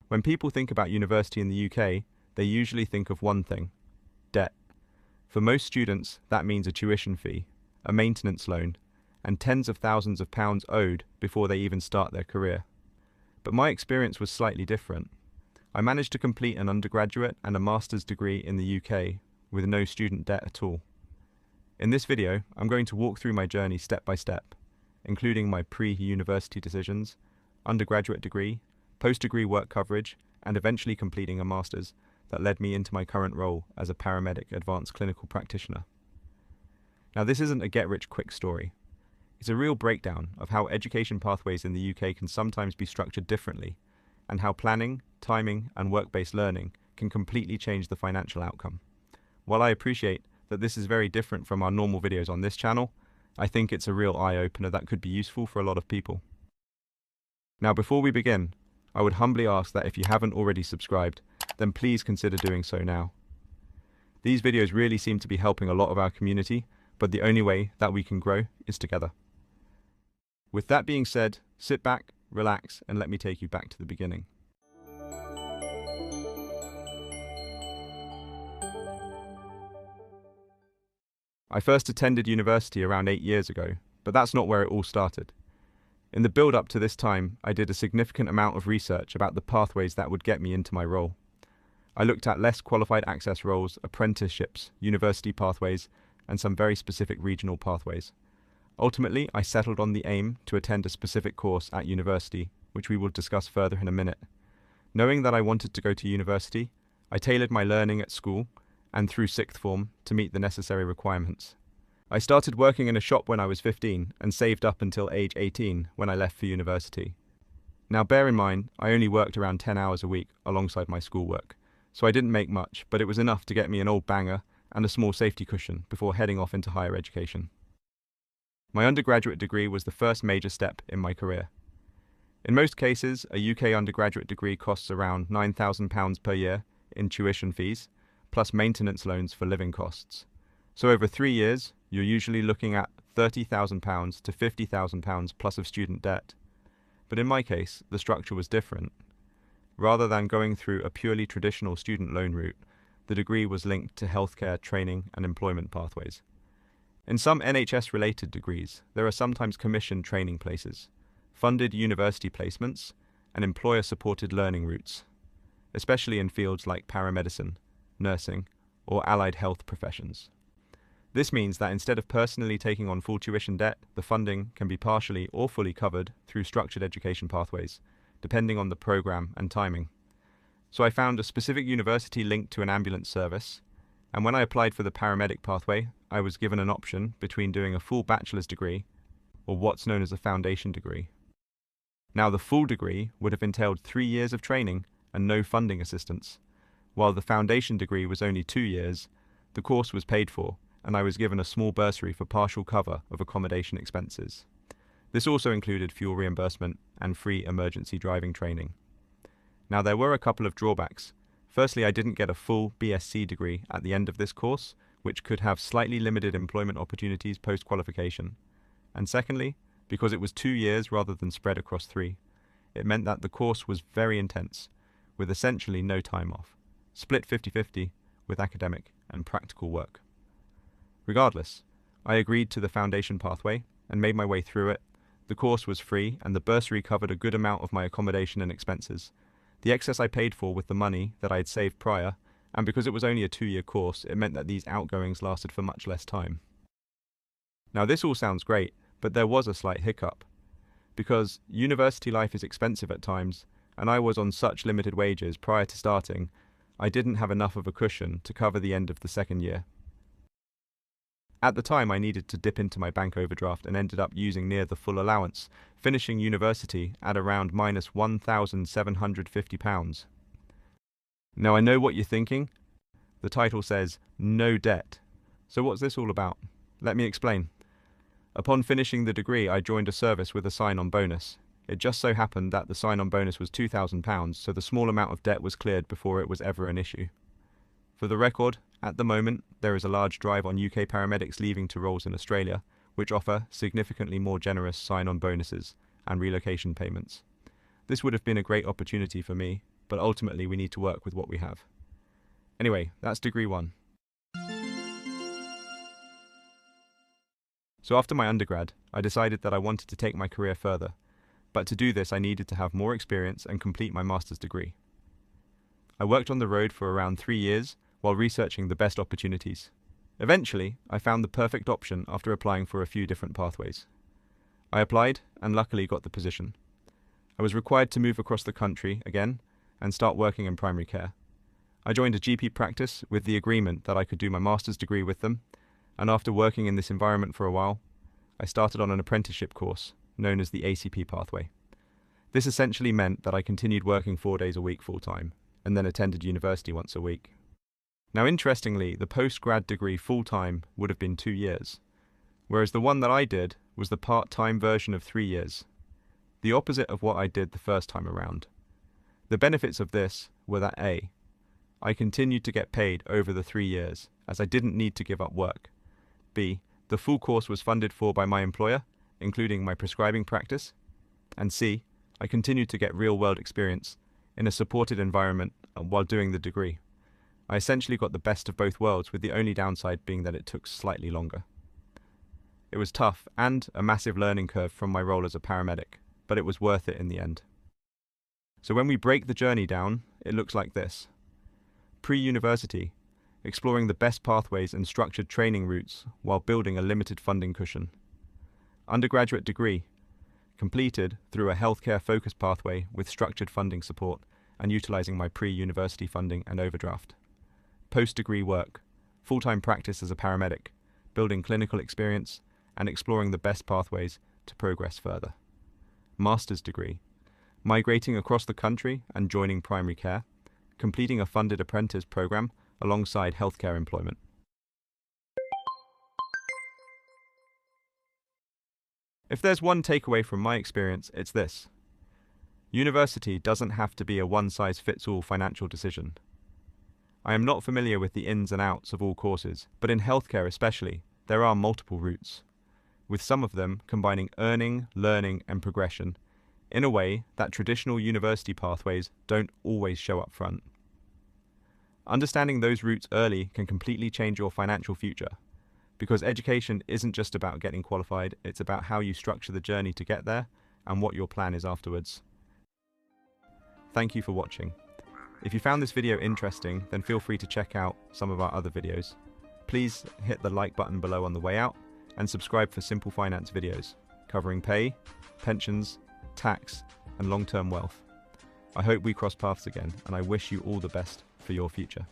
When people think about university in the UK, they usually think of one thing: debt. For most students, that means a tuition fee, a maintenance loan, and tens of thousands of pounds owed before they even start their career. But my experience was slightly different. I managed to complete an undergraduate and a master's degree in the UK with no student debt at all. In this video, I'm going to walk through my journey step by step, including my pre-university decisions, undergraduate degree, post-degree work coverage, and eventually completing a master's that led me into my current role as a paramedic advanced clinical practitioner. Now, this isn't a get-rich-quick story. It's a real breakdown of how education pathways in the UK can sometimes be structured differently, and how planning, timing, and work-based learning can completely change the financial outcome. While I appreciate that this is very different from our normal videos on this channel, I think it's a real eye-opener that could be useful for a lot of people. Now, before we begin, I would humbly ask that if you haven't already subscribed, then please consider doing so now. These videos really seem to be helping a lot of our community, but the only way that we can grow is together. With that being said, sit back, relax, and let me take you back to the beginning. I first attended university around 8 years ago, but that's not where it all started. In the build-up to this time, I did a significant amount of research about the pathways that would get me into my role. I looked at less qualified access roles, apprenticeships, university pathways, and some very specific regional pathways. Ultimately, I settled on the aim to attend a specific course at university, which we will discuss further in a minute. Knowing that I wanted to go to university, I tailored my learning at school and through sixth form to meet the necessary requirements. I started working in a shop when I was 15 and saved up until age 18 when I left for university. Now, bear in mind, I only worked around 10 hours a week alongside my schoolwork, so I didn't make much, but it was enough to get me an old banger and a small safety cushion before heading off into higher education. My undergraduate degree was the first major step in my career. In most cases, a UK undergraduate degree costs around £9,000 per year in tuition fees, plus maintenance loans for living costs. So over 3 years, you're usually looking at £30,000 to £50,000 plus of student debt. But in my case, the structure was different. Rather than going through a purely traditional student loan route, the degree was linked to healthcare, training, and employment pathways. In some NHS-related degrees, there are sometimes commissioned training places, funded university placements, and employer-supported learning routes, especially in fields like paramedicine, nursing, or allied health professions. This means that instead of personally taking on full tuition debt, the funding can be partially or fully covered through structured education pathways, depending on the program and timing. So I found a specific university linked to an ambulance service, and when I applied for the paramedic pathway, I was given an option between doing a full bachelor's degree or what's known as a foundation degree. Now, the full degree would have entailed 3 years of training and no funding assistance, while the foundation degree was only 2 years. The course was paid for, and I was given a small bursary for partial cover of accommodation expenses. This also included fuel reimbursement and free emergency driving training. Now, there were a couple of drawbacks. Firstly, I didn't get a full BSc degree at the end of this course, which could have slightly limited employment opportunities post-qualification. And secondly, because it was 2 years rather than spread across 3, it meant that the course was very intense, with essentially no time off, split 50-50 with academic and practical work. Regardless, I agreed to the foundation pathway and made my way through it. The course was free and the bursary covered a good amount of my accommodation and expenses. The excess I paid for with the money that I had saved prior, and because it was only a 2-year course, it meant that these outgoings lasted for much less time. Now, this all sounds great, but there was a slight hiccup. Because university life is expensive at times, and I was on such limited wages prior to starting, I didn't have enough of a cushion to cover the end of the second year. At the time, I needed to dip into my bank overdraft and ended up using near the full allowance, finishing university at around minus £1,750. Now, I know what you're thinking. The title says, no debt. So what's this all about? Let me explain. Upon finishing the degree, I joined a service with a sign-on bonus. It just so happened that the sign-on bonus was £2,000, so the small amount of debt was cleared before it was ever an issue. For the record, at the moment, there is a large drive on UK paramedics leaving to roles in Australia, which offer significantly more generous sign-on bonuses and relocation payments. This would have been a great opportunity for me, but ultimately we need to work with what we have. Anyway, that's degree 1. So after my undergrad, I decided that I wanted to take my career further, but to do this I needed to have more experience and complete my master's degree. I worked on the road for around 3 years while researching the best opportunities. Eventually, I found the perfect option after applying for a few different pathways. I applied and luckily got the position. I was required to move across the country again and start working in primary care. I joined a GP practice with the agreement that I could do my master's degree with them, and after working in this environment for a while, I started on an apprenticeship course known as the ACP pathway. This essentially meant that I continued working 4 days a week full-time and then attended university once a week. Now interestingly, the post-grad degree full-time would have been 2 years, whereas the one that I did was the part-time version of 3 years, the opposite of what I did the first time around. The benefits of this were that A, I continued to get paid over the 3 years, as I didn't need to give up work. B, the full course was funded for by my employer, including my prescribing practice. And C, I continued to get real-world experience in a supported environment while doing the degree. I essentially got the best of both worlds, with the only downside being that it took slightly longer. It was tough and a massive learning curve from my role as a paramedic, but it was worth it in the end. So when we break the journey down, it looks like this. Pre-university, exploring the best pathways and structured training routes while building a limited funding cushion. Undergraduate degree, completed through a healthcare-focused pathway with structured funding support and utilizing my pre-university funding and overdraft. Post-degree work, full-time practice as a paramedic, building clinical experience and exploring the best pathways to progress further. Master's degree, migrating across the country and joining primary care, completing a funded apprentice program alongside healthcare employment. If there's one takeaway from my experience, it's this. University doesn't have to be a one-size-fits-all financial decision. I am not familiar with the ins and outs of all courses, but in healthcare especially, there are multiple routes, with some of them combining earning, learning, and progression in a way that traditional university pathways don't always show up front. Understanding those routes early can completely change your financial future, because education isn't just about getting qualified, it's about how you structure the journey to get there and what your plan is afterwards. Thank you for watching. If you found this video interesting, then feel free to check out some of our other videos. Please hit the like button below on the way out and subscribe for simple finance videos covering pay, pensions, tax, and long-term wealth. I hope we cross paths again, and I wish you all the best for your future.